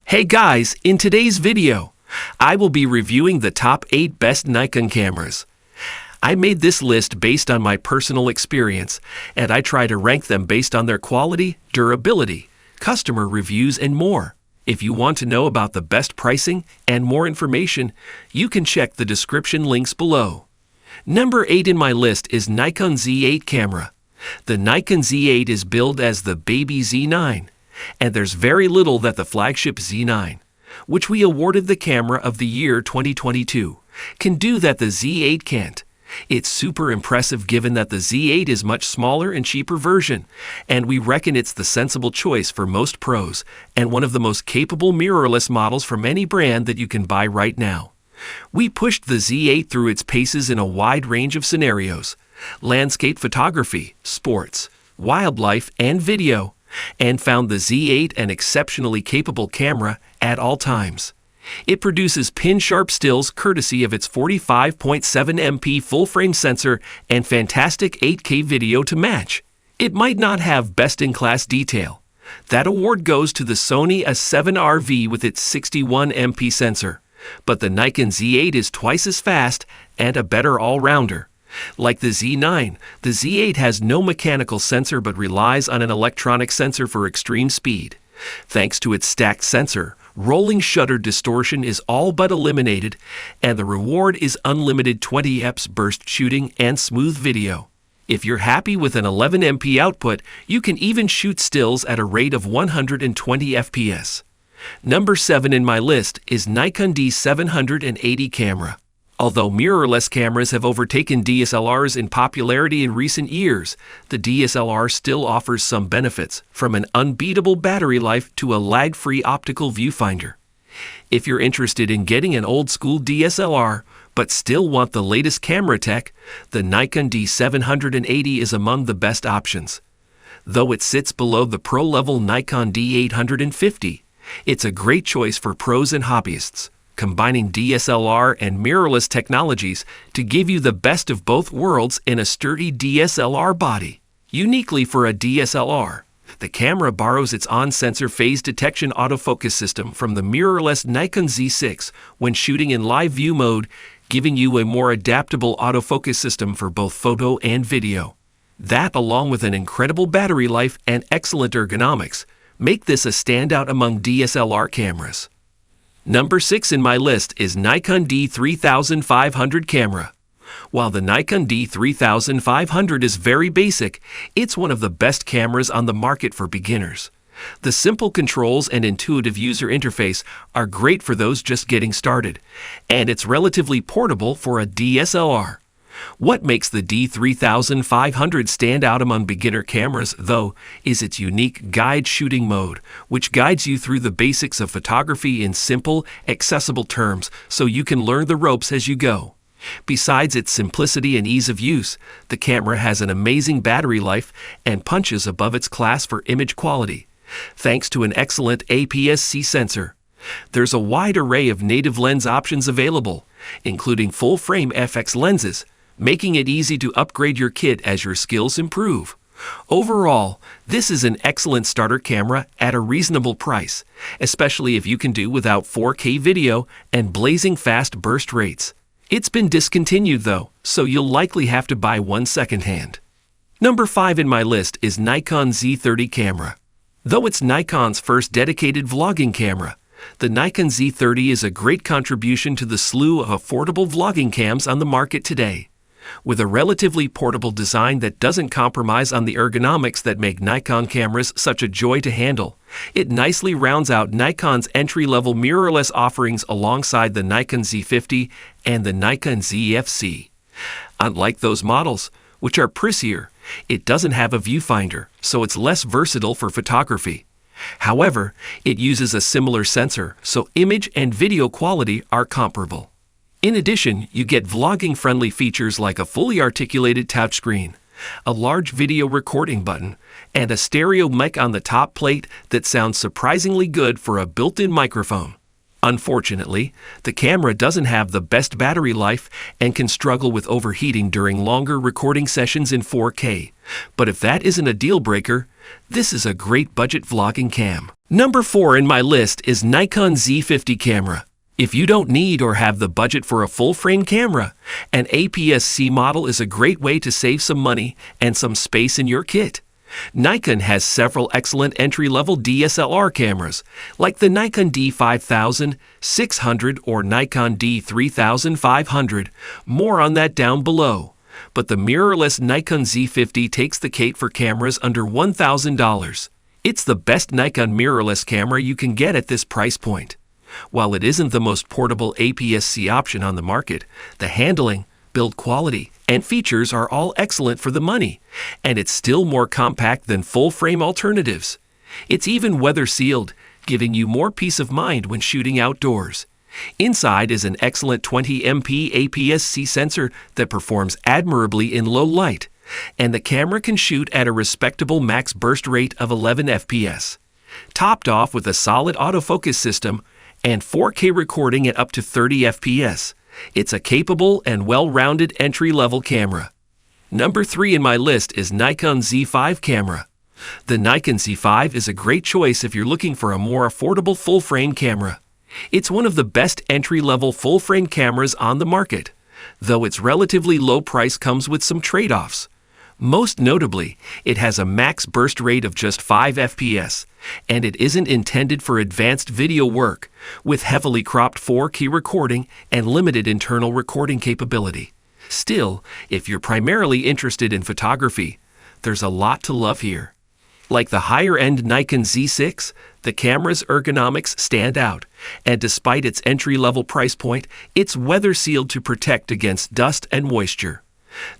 Hey guys, in today's video, I will be reviewing the top 8 best Nikon cameras. I made this list based on my personal experience, and I try to rank them based on their quality, durability, customer reviews, and more. If you want to know about the best pricing and more information, you can check the description links below. Number 8 in my list is Nikon Z8 camera. The Nikon Z8 is billed as the baby Z9, and there's very little that the flagship Z9, which we awarded the Camera of the Year 2022, can do that the Z8 can't. It's super impressive given that the Z8 is much smaller and cheaper version, and we reckon it's the sensible choice for most pros and one of the most capable mirrorless models from any brand that you can buy right now. We pushed the Z8 through its paces in a wide range of scenarios: landscape photography, sports, wildlife, and video, and found the Z8 an exceptionally capable camera at all times. It produces pin-sharp stills courtesy of its 45.7 MP full-frame sensor and fantastic 8K video to match. It might not have best-in-class detail. That award goes to the Sony A7RV with its 61 MP sensor, but the Nikon Z8 is twice as fast and a better all-rounder. Like the Z9, the Z8 has no mechanical sensor but relies on an electronic sensor for extreme speed. Thanks to its stacked sensor, rolling shutter distortion is all but eliminated, and the reward is unlimited 20 fps burst shooting and smooth video. If you're happy with an 11 MP output, you can even shoot stills at a rate of 120 FPS. Number 7 in my list is Nikon D780 camera. Although mirrorless cameras have overtaken DSLRs in popularity in recent years, the DSLR still offers some benefits, from an unbeatable battery life to a lag-free optical viewfinder. If you're interested in getting an old-school DSLR, but still want the latest camera tech, the Nikon D780 is among the best options. Though it sits below the pro-level Nikon D850, it's a great choice for pros and hobbyists, combining DSLR and mirrorless technologies to give you the best of both worlds in a sturdy DSLR body. Uniquely for a DSLR, the camera borrows its on-sensor phase detection autofocus system from the mirrorless Nikon Z6 when shooting in live view mode, giving you a more adaptable autofocus system for both photo and video. That, along with an incredible battery life and excellent ergonomics, make this a standout among DSLR cameras. Number 6 in my list is Nikon D3500 camera. While the Nikon D3500 is very basic, it's one of the best cameras on the market for beginners. The simple controls and intuitive user interface are great for those just getting started, and it's relatively portable for a DSLR. What makes the D3500 stand out among beginner cameras, though, is its unique guide shooting mode, which guides you through the basics of photography in simple, accessible terms so you can learn the ropes as you go. Besides its simplicity and ease of use, the camera has an amazing battery life and punches above its class for image quality, thanks to an excellent APS-C sensor. There's a wide array of native lens options available, including full-frame FX lenses, making it easy to upgrade your kit as your skills improve. Overall, this is an excellent starter camera at a reasonable price, especially if you can do without 4K video and blazing fast burst rates. It's been discontinued though, so you'll likely have to buy one secondhand. Number 5 in my list is Nikon Z30 camera. Though it's Nikon's first dedicated vlogging camera, the Nikon Z30 is a great contribution to the slew of affordable vlogging cams on the market today. With a relatively portable design that doesn't compromise on the ergonomics that make Nikon cameras such a joy to handle, it nicely rounds out Nikon's entry-level mirrorless offerings alongside the Nikon Z50 and the Nikon ZF. Unlike those models, which are pricier, it doesn't have a viewfinder, so it's less versatile for photography. However, it uses a similar sensor, so image and video quality are comparable. In addition, you get vlogging-friendly features like a fully articulated touchscreen, a large video recording button, and a stereo mic on the top plate that sounds surprisingly good for a built-in microphone. Unfortunately, the camera doesn't have the best battery life and can struggle with overheating during longer recording sessions in 4K. But if that isn't a deal breaker, this is a great budget vlogging cam. Number 4 in my list is Nikon Z50 camera. If you don't need or have the budget for a full-frame camera, an APS-C model is a great way to save some money and some space in your kit. Nikon has several excellent entry-level DSLR cameras, like the Nikon D5000, 600, or Nikon D3500. More on that down below. But the mirrorless Nikon Z50 takes the cake for cameras under $1,000. It's the best Nikon mirrorless camera you can get at this price point. While it isn't the most portable APS-C option on the market, the handling, build quality, and features are all excellent for the money, and it's still more compact than full-frame alternatives. It's even weather-sealed, giving you more peace of mind when shooting outdoors. Inside is an excellent 20MP APS-C sensor that performs admirably in low light, and the camera can shoot at a respectable max burst rate of 11 FPS. Topped off with a solid autofocus system and 4K recording at up to 30 FPS. It's a capable and well-rounded entry-level camera. Number 3 in my list is Nikon Z5 camera. The Nikon Z5 is a great choice if you're looking for a more affordable full-frame camera. It's one of the best entry-level full-frame cameras on the market, though its relatively low price comes with some trade-offs. Most notably, it has a max burst rate of just 5 FPS, and it isn't intended for advanced video work, with heavily cropped 4K recording and limited internal recording capability. Still, if you're primarily interested in photography, there's a lot to love here. Like the higher-end Nikon Z6, the camera's ergonomics stand out, and despite its entry-level price point, it's weather-sealed to protect against dust and moisture.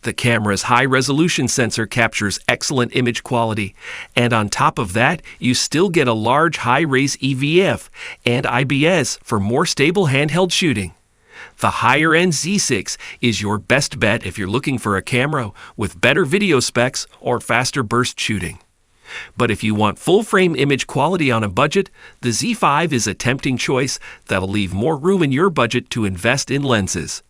The camera's high-resolution sensor captures excellent image quality, and on top of that, you still get a large high-res EVF and IBS for more stable handheld shooting. The higher-end Z6 is your best bet if you're looking for a camera with better video specs or faster burst shooting. But if you want full-frame image quality on a budget, the Z5 is a tempting choice that'll leave more room in your budget to invest in lenses.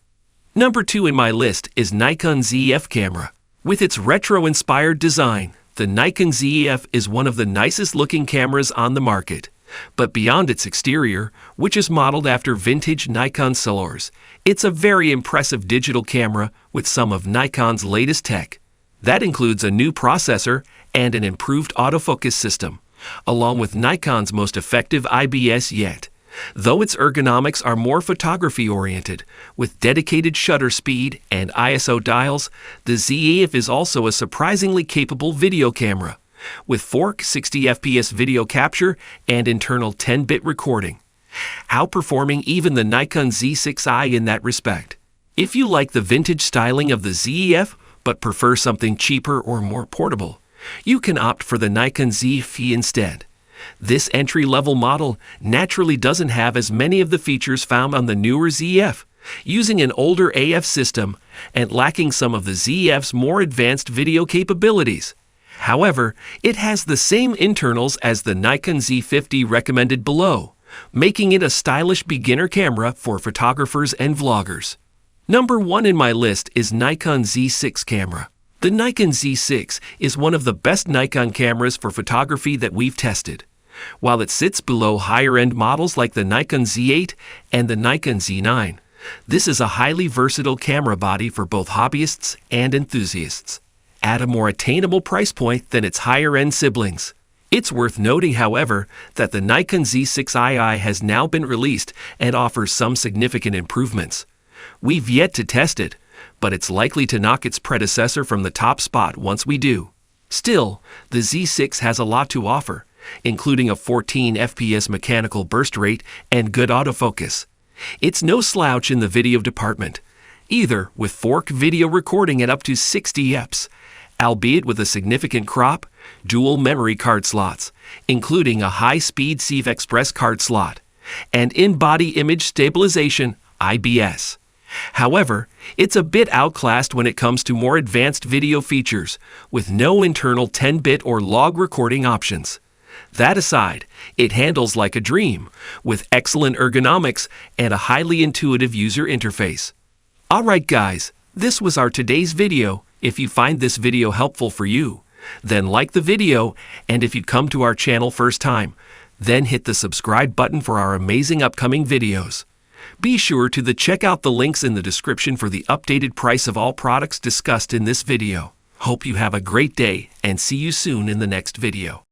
Number 2 in my list is Nikon ZF camera. With its retro-inspired design, the Nikon ZF is one of the nicest-looking cameras on the market. But beyond its exterior, which is modeled after vintage Nikon DSLRs, it's a very impressive digital camera with some of Nikon's latest tech. That includes a new processor and an improved autofocus system, along with Nikon's most effective IBS yet. Though its ergonomics are more photography-oriented, with dedicated shutter speed and ISO dials, the ZF is also a surprisingly capable video camera, with 4K 60 FPS video capture and internal 10-bit recording, outperforming even the Nikon Z6i in that respect. If you like the vintage styling of the ZF, but prefer something cheaper or more portable, you can opt for the Nikon ZF instead. This entry-level model naturally doesn't have as many of the features found on the newer ZF, using an older AF system and lacking some of the ZF's more advanced video capabilities. However, it has the same internals as the Nikon Z50 recommended below, making it a stylish beginner camera for photographers and vloggers. Number 1 in my list is Nikon Z6 camera. The Nikon Z6 is one of the best Nikon cameras for photography that we've tested. While it sits below higher-end models like the Nikon Z8 and the Nikon Z9, this is a highly versatile camera body for both hobbyists and enthusiasts, at a more attainable price point than its higher-end siblings. It's worth noting, however, that the Nikon Z6i has now been released and offers some significant improvements. We've yet to test it, but it's likely to knock its predecessor from the top spot once we do. Still, the Z6 has a lot to offer, including a 14 FPS mechanical burst rate and good autofocus. It's no slouch in the video department, either with 4K video recording at up to 60 fps, albeit with a significant crop, dual memory card slots, including a high-speed CF Express card slot, and in-body image stabilization, IBS. However, it's a bit outclassed when it comes to more advanced video features, with no internal 10-bit or log recording options. That aside, it handles like a dream, with excellent ergonomics and a highly intuitive user interface. Alright guys, this was our today's video. If you find this video helpful for you, then like the video, and if you'd come to our channel first time, then hit the subscribe button for our amazing upcoming videos. Be sure to check out the links in the description for the updated price of all products discussed in this video. Hope you have a great day and see you soon in the next video.